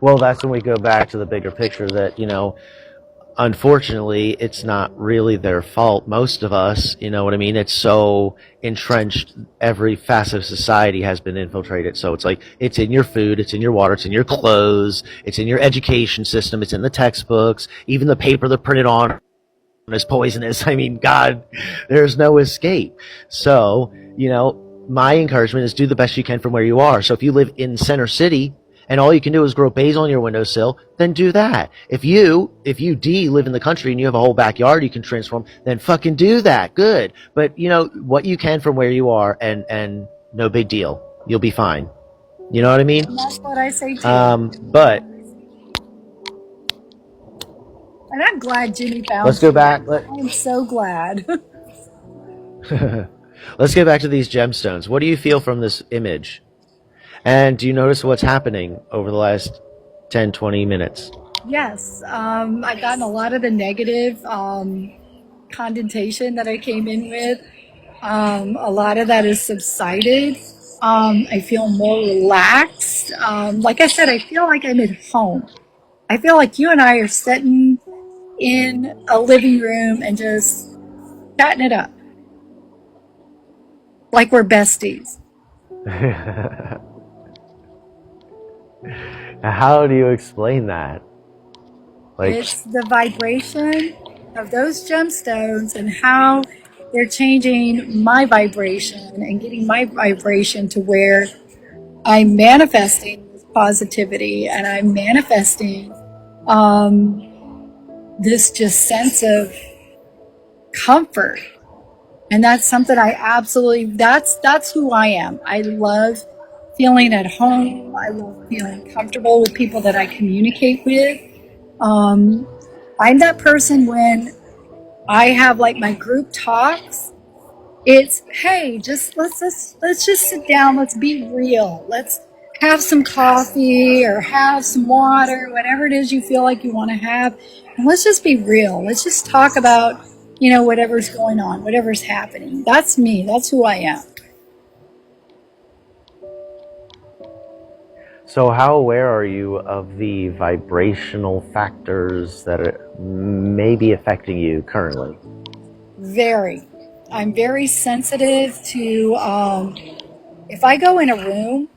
Well, that's when we go back to the bigger picture that, unfortunately, it's not really their fault. Most of us, you know what I mean? It's so entrenched. Every facet of society has been infiltrated. So it's like, it's in your food, it's in your water, it's in your clothes, it's in your education system, it's in the textbooks, even the paper they're printed on is poisonous. I mean, God, there's no escape. So, my encouragement is do the best you can from where you are. So if you live in Center City and all you can do is grow basil on your windowsill, then do that. If you live in the country and you have a whole backyard you can transform, then fucking do that. Good. But what you can from where you are, and no big deal. You'll be fine. You know what I mean? And that's what I say too. But And I'm glad Jimmy found let's go you. back. I'm so glad. Let's get back to these gemstones. What do you feel from this image? And do you notice what's happening over the last 10, 20 minutes? Yes, I've gotten a lot of the negative connotation that I came in with. A lot of that is subsided. I feel more relaxed. Like I said, I feel like I'm at home. I feel like you and I are sitting in a living room and just chatting it up. Like we're besties. How do you explain that? It's the vibration of those gemstones and how they're changing my vibration and getting my vibration to where I'm manifesting this positivity and I'm manifesting this just sense of comfort. And that's something I absolutely, that's who I am. I love feeling at home. I love feeling comfortable with people that I communicate with. I'm that person when I have like my group talks. It's, hey, let's just sit down. Let's be real. Let's have some coffee or have some water, whatever it is you feel like you want to have. And let's just be real. Let's just talk about, whatever's going on, whatever's happening. That's me. That's who I am. So how aware are you of the vibrational factors that may be affecting you currently? Very. I'm very sensitive to, if I go in a room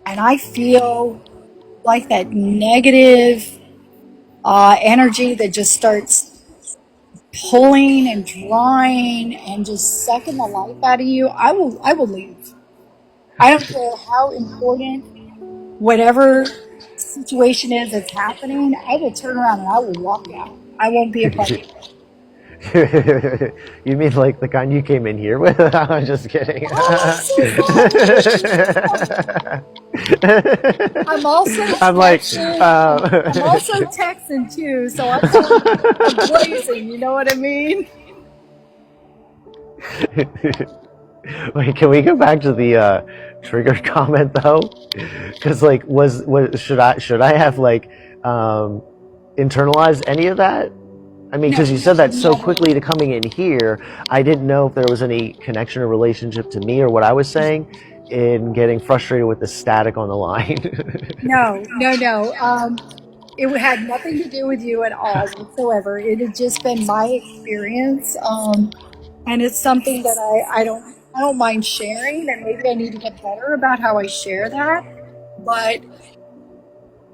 and I feel like that negative energy that just starts pulling and drawing and just sucking the life out of you, I will leave. I don't care how important whatever situation is that's happening, I will turn around and I will walk out. I won't be a part of it. You mean like the kind you came in here with? I'm just kidding. Oh, I'm also I'm like, I'm also Texan too, so I'm blazing. You know what I mean? Wait, can we go back to the triggered comment though? Because like, should I have like internalized any of that? I mean, because you said that so quickly to coming in here, I didn't know if there was any connection or relationship to me or what I was saying in getting frustrated with the static on the line. No. It had nothing to do with you at all whatsoever. It had just been my experience, and it's something that I don't mind sharing, and maybe I need to get better about how I share that. But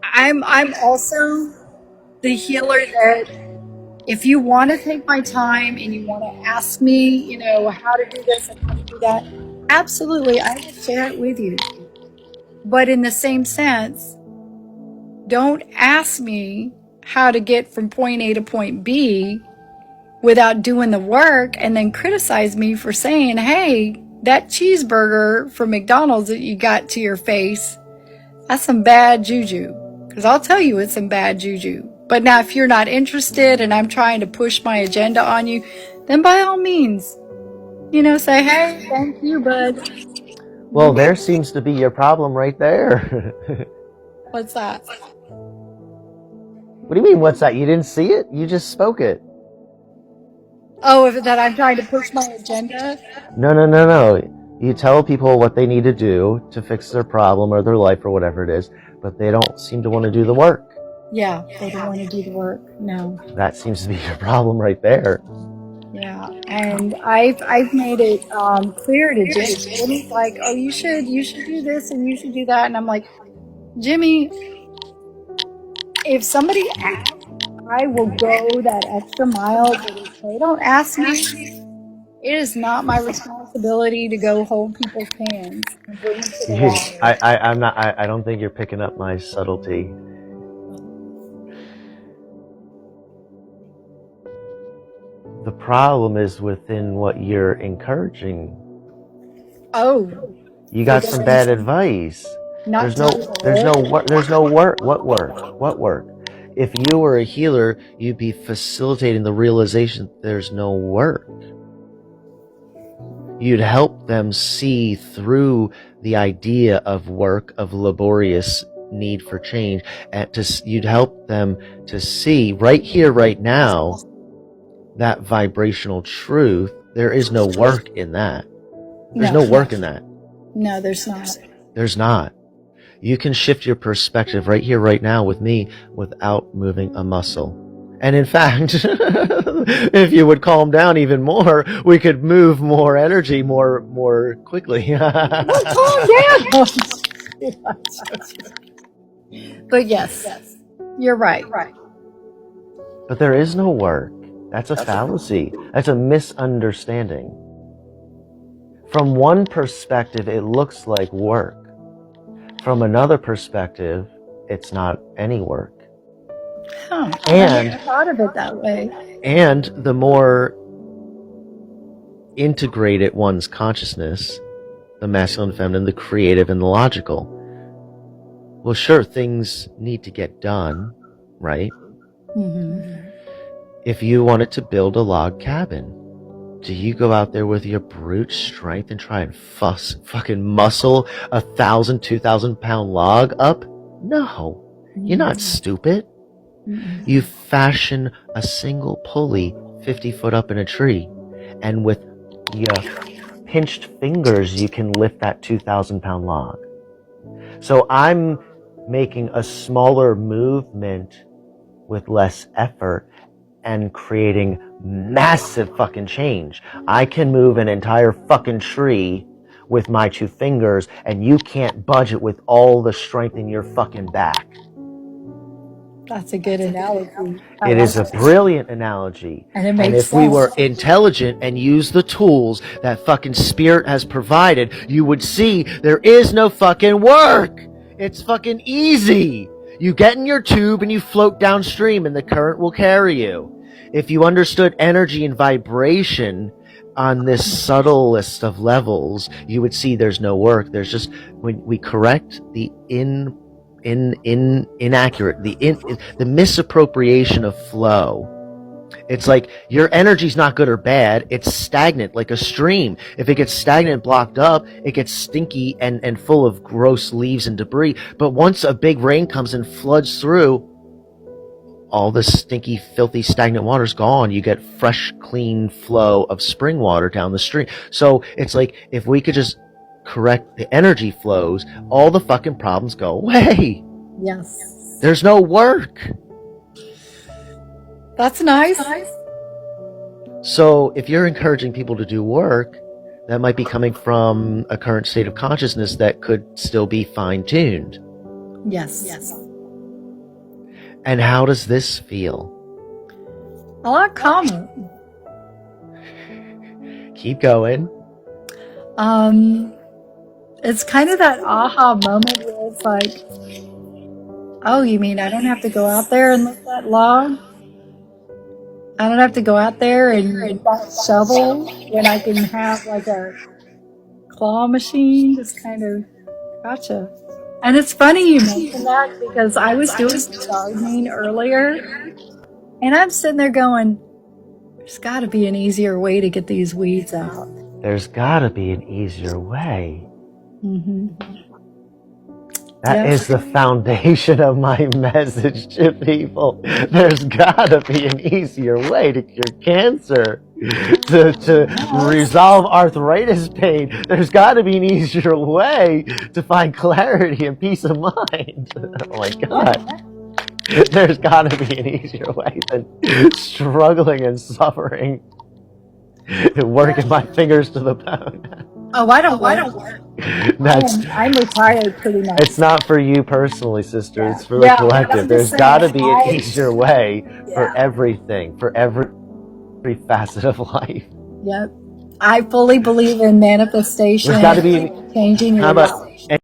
I'm also the healer that, if you want to take my time and you want to ask me, how to do this and how to do that, absolutely, I will share it with you. But in the same sense, don't ask me how to get from point A to point B without doing the work and then criticize me for saying, hey, that cheeseburger from McDonald's that you got to your face, that's some bad juju. Because I'll tell you it's some bad juju. But now if you're not interested and I'm trying to push my agenda on you, then by all means, say, hey, thank you, bud. Well, there seems to be your problem right there. What's that? What do you mean, what's that? You didn't see it? You just spoke it. Oh, that I'm trying to push my agenda? No. You tell people what they need to do to fix their problem or their life or whatever it is. but they don't seem to want to do the work. Yeah, they don't want to do the work. No. That seems to be your problem right there. Yeah, and I've made it clear to Jimmy. Jimmy's like, oh, you should do this and you should do that, and I'm like, Jimmy, if somebody asks, I will go that extra mile. But if they don't ask me, it is not my responsibility to go hold people's hands and bring them to the water. I don't think you're picking up my subtlety. The problem is within what you're encouraging. Oh, you got some bad advice. There's no work. What work? If you were a healer, you'd be facilitating the realization that there's no work. You'd help them see through the idea of work, of laborious need for change, and you'd help them to see right here, right now, that vibrational truth. There is no work in that. There's no work in that. No, there's not. There's not. You can shift your perspective right here, right now with me without moving a muscle. And in fact, if you would calm down even more, we could move more energy more quickly. Calm down. But yes, you're right. But there is no work. That's a fallacy. That's a misunderstanding. From one perspective, it looks like work. From another perspective, it's not any work. Huh. And I never thought of it that way. And the more integrated one's consciousness, the masculine, feminine, the creative, and the logical. Well, sure, things need to get done, right? Mm-hmm. If you wanted to build a log cabin, do you go out there with your brute strength and try and fucking muscle 1,000, 2,000 pound log up? No, you're not stupid. Mm-hmm. You fashion a single pulley 50 foot up in a tree, and with your pinched fingers, you can lift that 2,000 pound log. So I'm making a smaller movement with less effort and creating massive fucking change. I can move an entire fucking tree with my 2 fingers, and you can't budge it with all the strength in your fucking back. That's a good analogy. It is a brilliant analogy. And it makes and if sense. we were intelligent and used the tools that fucking spirit has provided, you would see there is no fucking work. It's fucking easy. You get in your tube and you float downstream and the current will carry you. If you understood energy and vibration on this subtlest of levels, you would see there's no work. There's just, when we correct the inaccurate, the misappropriation of flow. It's like your energy's not good or bad. It's stagnant, like a stream. If it gets stagnant, blocked up, it gets stinky and full of gross leaves and debris. But once a big rain comes and floods through, all the stinky, filthy, stagnant water's gone. You get fresh, clean flow of spring water down the stream. So it's like, if we could just correct the energy flows, all the fucking problems go away. Yes. There's no work. That's nice. So if you're encouraging people to do work, that might be coming from a current state of consciousness that could still be fine-tuned. Yes. And how does this feel? A lot calmer. Keep going. It's kind of that aha moment where it's like, oh, you mean I don't have to go out there and lift that log? I don't have to go out there and get that shovel when I can have like a claw machine. Just kind of, gotcha. And it's funny you mentioned that because I was doing some gardening earlier and I'm sitting there going, there's got to be an easier way to get these weeds out. There's got to be an easier way. Mm-hmm. That is the foundation of my message to people. There's got to be an easier way to cure cancer. to resolve arthritis pain. There's got to be an easier way to find clarity and peace of mind. Oh my God. There's got to be an easier way than struggling and suffering and working my fingers to the bone. Oh, I don't work. I'm retired pretty much. It's not for you personally, sister. Yeah. It's for the Yeah, collective. I'm There's just got to saying, be an easier way for Yeah. everything, for every facet of life. Yep. I fully believe in manifestation. There's got to be. changing How your about life.